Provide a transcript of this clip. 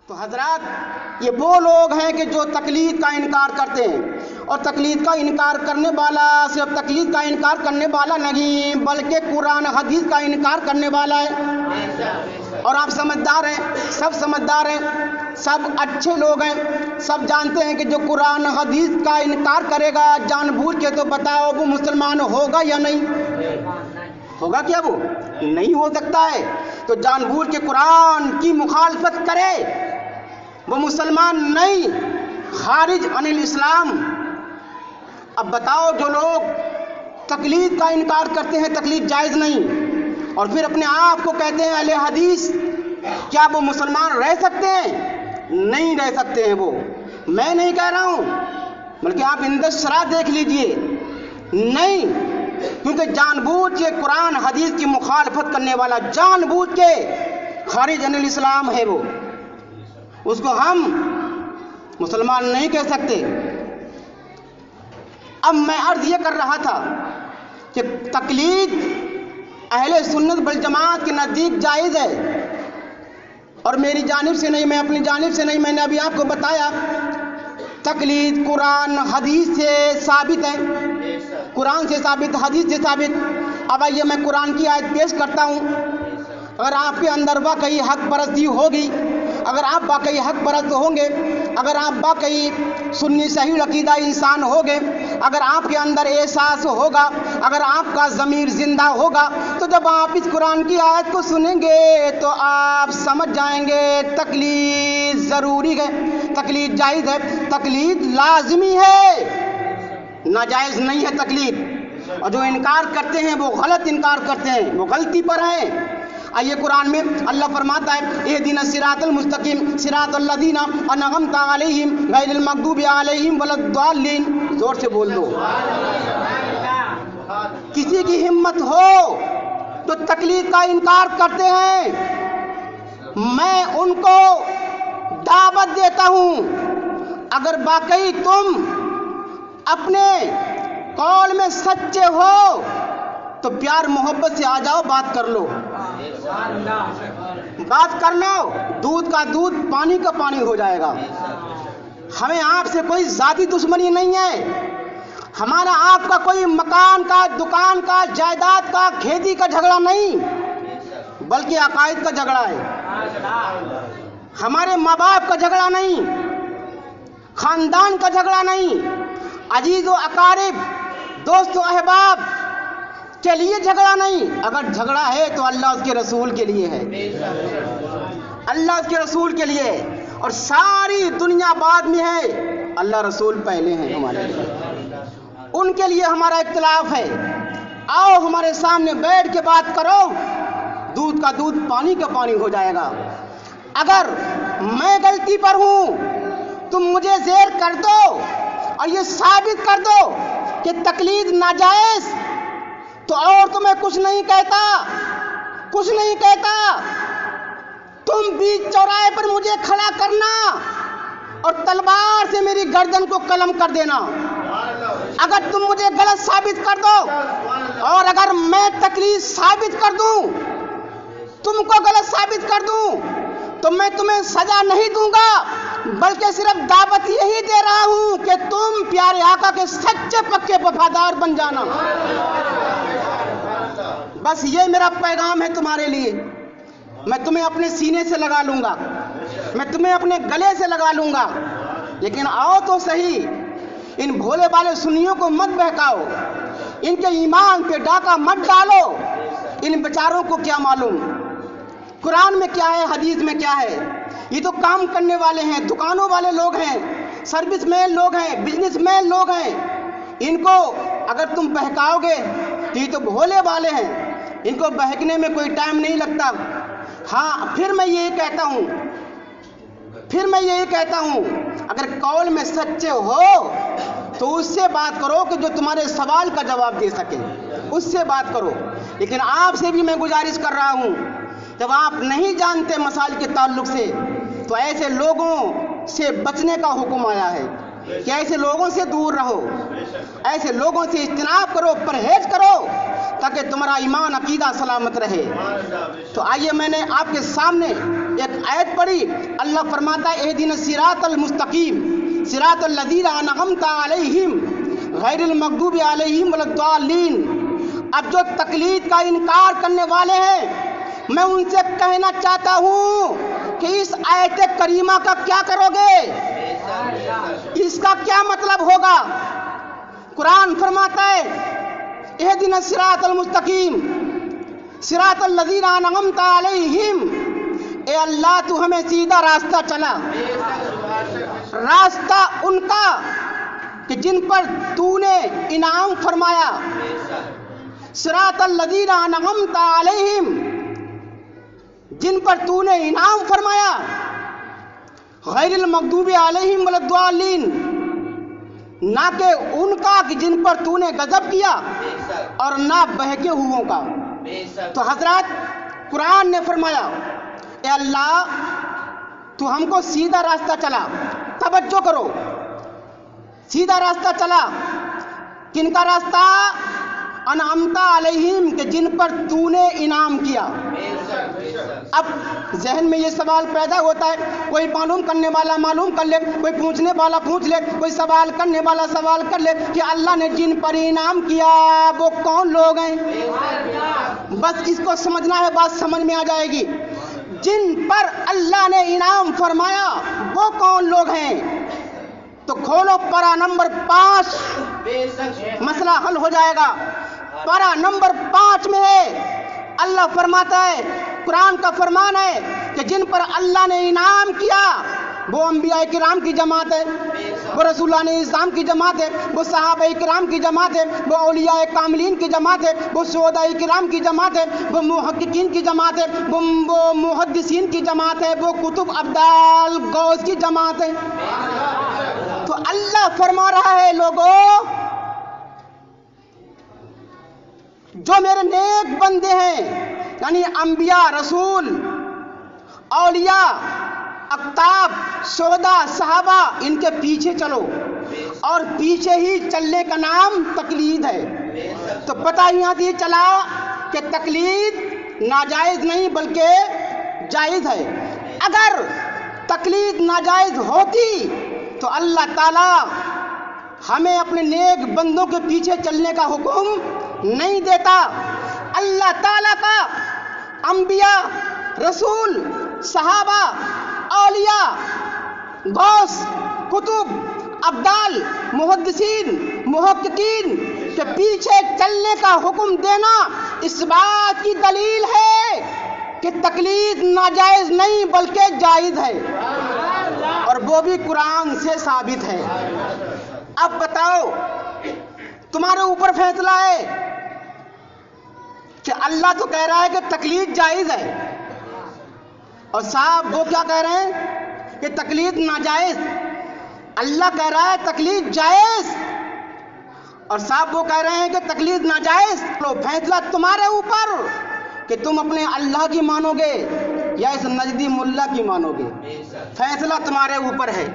تو حضرات یہ وہ لوگ ہیں کہ جو تقلید کا انکار کرتے ہیں، اور تقلید کا انکار کرنے والا صرف تقلید کا انکار کرنے والا نہیں بلکہ قرآن حدیث کا انکار کرنے والا ہے۔ اور آپ سمجھدار ہیں، سب سمجھدار ہیں، سب اچھے لوگ ہیں، سب جانتے ہیں کہ جو قرآن حدیث کا انکار کرے گا جان بوجھ کے، تو بتاؤ وہ مسلمان ہوگا یا نہیں ہوگا؟ کیا وہ نہیں ہو سکتا ہے؟ تو جان بوجھ کے قرآن کی مخالفت کرے وہ مسلمان نہیں، خارج عن الاسلام۔ اب بتاؤ جو لوگ تقلید کا انکار کرتے ہیں تقلید جائز نہیں، اور پھر اپنے آپ کو کہتے ہیں اہل حدیث، کیا وہ مسلمان رہ سکتے ہیں؟ نہیں رہ سکتے ہیں وہ۔ میں نہیں کہہ رہا ہوں، بلکہ آپ اندر شرح دیکھ لیجئے، نہیں، کیونکہ جان بوجھ کے قرآن حدیث کی مخالفت کرنے والا جان بوجھ کے خارج عن الاسلام ہے وہ، اس کو ہم مسلمان نہیں کہہ سکتے۔ اب میں عرض یہ کر رہا تھا کہ تقلید اہل سنت والجماعت کے نزدیک جائز ہے، اور میری جانب سے نہیں، میں اپنی جانب سے نہیں، میں نے ابھی آپ کو بتایا تقلید قرآن حدیث سے ثابت ہے، قرآن سے ثابت، حدیث سے ثابت۔ اب آئیے میں قرآن کی آیت پیش کرتا ہوں۔ اگر آپ کے اندر واقعی حق پرستی ہوگی، اگر آپ واقعی حق پرست ہوں گے، اگر آپ واقعی سنی صحیح عقیدہ انسان ہوگے، اگر آپ کے اندر احساس ہوگا، اگر آپ کا ضمیر زندہ ہوگا، تو جب آپ اس قرآن کی آیت کو سنیں گے تو آپ سمجھ جائیں گے تقلید ضروری ہے، تقلید جائز ہے، تقلید لازمی ہے، ناجائز نہیں ہے تقلید۔ اور جو انکار کرتے ہیں وہ غلط انکار کرتے ہیں، وہ غلطی پر ہیں۔ آئیے قرآن میں اللہ فرماتا ہے اہدنا الصراط المستقیم صراط الذین انعمت علیہم غیر المغضوب علیہم ولا الضالین۔ زور سے بول دو۔ کسی کی ہمت ہو تو تقلید کا انکار کرتے ہیں، میں ان کو دعوت دیتا ہوں، اگر واقعی تم اپنے قول میں سچے ہو تو پیار محبت سے آ جاؤ، بات کر لو، بات کر لو، دودھ کا دودھ پانی کا پانی ہو جائے گا۔ ہمیں آپ سے کوئی ذاتی دشمنی نہیں ہے، ہمارا آپ کا کوئی مکان کا، دکان کا، جائیداد کا، کھیتی کا جھگڑا نہیں، بلکہ عقائد کا جھگڑا ہے۔ ہمارے ماں باپ کا جھگڑا نہیں، خاندان کا جھگڑا نہیں، عزیز و اقارب، دوست و احباب کے لیے جھگڑا نہیں۔ اگر جھگڑا ہے تو اللہ اس کے رسول کے لیے ہے، اللہ اس کے رسول کے لیے، اور ساری دنیا بعد میں ہے، اللہ رسول پہلے ہیں ہمارے لیے، ان کے لیے ہمارا اختلاف ہے۔ آؤ ہمارے سامنے بیٹھ کے بات کرو، دودھ کا دودھ پانی کا پانی ہو جائے گا۔ اگر میں غلطی پر ہوں تم مجھے زیر کر دو اور یہ ثابت کر دو کہ تقلید ناجائز، تو اور تو میں کچھ نہیں کہتا، کچھ نہیں کہتا۔ تم بیچ چوراہے پر مجھے کھڑا کرنا اور تلوار سے میری گردن کو قلم کر دینا، اگر تم مجھے غلط ثابت کر دو، اور اگر میں تقلید ثابت کر دوں، تم کو غلط ثابت کر دوں، تو میں تمہیں سزا نہیں دوں گا، بلکہ صرف دعوت یہی دے رہا ہوں کہ تم پیارے آقا کے سچے پکے وفادار بن جانا۔ بس یہ میرا پیغام ہے تمہارے لیے۔ میں تمہیں اپنے سینے سے لگا لوں گا، میں تمہیں اپنے گلے سے لگا لوں گا، لیکن آؤ تو صحیح، ان بھولے والے سنیوں کو مت بہکاؤ، ان کے ایمان پہ ڈاکہ مت ڈالو۔ ان بیچاروں کو کیا معلوم قرآن میں کیا ہے، حدیث میں کیا ہے؟ یہ تو کام کرنے والے ہیں، دکانوں والے لوگ ہیں، سروس مین لوگ ہیں، بزنس مین لوگ ہیں۔ ان کو اگر تم بہکاؤ گے تو یہ تو بھولے والے ہیں، ان کو بہکنے میں کوئی ٹائم نہیں لگتا۔ ہاں، پھر میں یہی کہتا ہوں اگر قول میں سچے ہو تو اس سے بات کرو کہ جو تمہارے سوال کا جواب دے سکے، اس سے بات کرو۔ لیکن آپ سے بھی میں گزارش کر رہا ہوں، جب آپ نہیں جانتے مسائل کے تعلق سے تو ایسے لوگوں سے بچنے کا حکم آیا ہے کہ ایسے لوگوں سے دور رہو، ایسے لوگوں سے اجتناب کرو، پرہیز کرو، تاکہ تمہارا ایمان عقیدہ سلامت رہے۔ تو آئیے میں نے آپ کے سامنے ایک آیت پڑھی، اللہ فرماتا ہے اہدنا الصراط المستقیم صراط الذین انعمت علیہم غیر المغضوب علیہم ولا الضالین۔ اب جو تقلید کا انکار کرنے والے ہیں، میں ان سے کہنا چاہتا ہوں کہ اس آیت کریمہ کا کیا کرو گے، اس کا کیا مطلب ہوگا؟ قرآن فرماتا ہے اہدنا الصراط المستقیم صراط الذین انعمت علیہم، اے اللہ تو ہمیں سیدھا راستہ چلا، راستہ ان کا کہ جن پر تو نے انعام فرمایا، صراط الذین انعمت علیہم، جن پر تو نے انعام فرمایا، غیر المغضوب علیہم ولا الضالین، نہ کہ ان کا کہ جن پر تو نے غضب کیا اور نہ بہکے ہوئوں کا۔ تو حضرات قرآن نے فرمایا اے اللہ تو ہم کو سیدھا راستہ چلا، توجہ کرو، سیدھا راستہ چلا، کن کا راستہ؟ انعمت علیہم، کہ جن پر تو نے انعام کیا۔ اب ذہن میں یہ سوال پیدا ہوتا ہے، کوئی معلوم کرنے والا معلوم کر لے، کوئی پوچھنے والا پوچھ لے، کوئی سوال کرنے والا سوال کر لے کہ اللہ نے جن پر انعام کیا وہ کون لوگ ہیں؟ بس اس کو سمجھنا ہے، بات سمجھ میں آ جائے گی۔ جن پر اللہ نے انعام فرمایا وہ کون لوگ ہیں؟ تو کھولو پارہ نمبر 5، مسئلہ حل ہو جائے گا۔ پارہ نمبر 5 میں ہے، اللہ فرماتا ہے، قرآن کا فرمان ہے کہ جن پر اللہ نے انعام کیا وہ انبیاء کرام کی جماعت ہے، وہ رسول اللہ اسلام کی جماعت ہے، وہ صحابہ کرام کی جماعت ہے، وہ اولیاء کاملین کی جماعت ہے، وہ شہداء کرام کی جماعت ہے، وہ محققین کی جماعت ہے، وہ محدثین کی جماعت ہے، وہ کتب ابدال غوث کی جماعت ہے۔ تو اللہ فرما رہا ہے لوگوں، جو میرے نیک بندے ہیں یعنی انبیاء، رسول، اولیاء، اقطاب، شہداء، صحابہ، ان کے پیچھے چلو، اور پیچھے ہی چلنے کا نام تقلید ہے۔ تو پتہ یہاں سے چلا کہ تقلید ناجائز نہیں بلکہ جائز ہے۔ اگر تقلید ناجائز ہوتی تو اللہ تعالی ہمیں اپنے نیک بندوں کے پیچھے چلنے کا حکم نہیں دیتا۔ اللہ تعالیٰ کا انبیاء، رسول، صحابہ، اولیاء، غوث، کتب، ابدال، محدثین، محققین کے پیچھے چلنے کا حکم دینا اس بات کی دلیل ہے کہ تقلید ناجائز نہیں بلکہ جائز ہے، اور وہ بھی قرآن سے ثابت ہے۔ اب بتاؤ، تمہارے اوپر فیصلہ ہے کہ اللہ تو کہہ رہا ہے کہ تقلید جائز ہے، اور صاحب وہ کیا کہہ رہے ہیں کہ تقلید ناجائز۔ اللہ کہہ رہا ہے تقلید جائز، اور صاحب وہ کہہ رہے ہیں کہ تقلید ناجائز۔ تو فیصلہ تمہارے اوپر کہ تم اپنے اللہ کی مانو گے یا اس نجدی ملا کی مانو گے، فیصلہ تمہارے اوپر ہے۔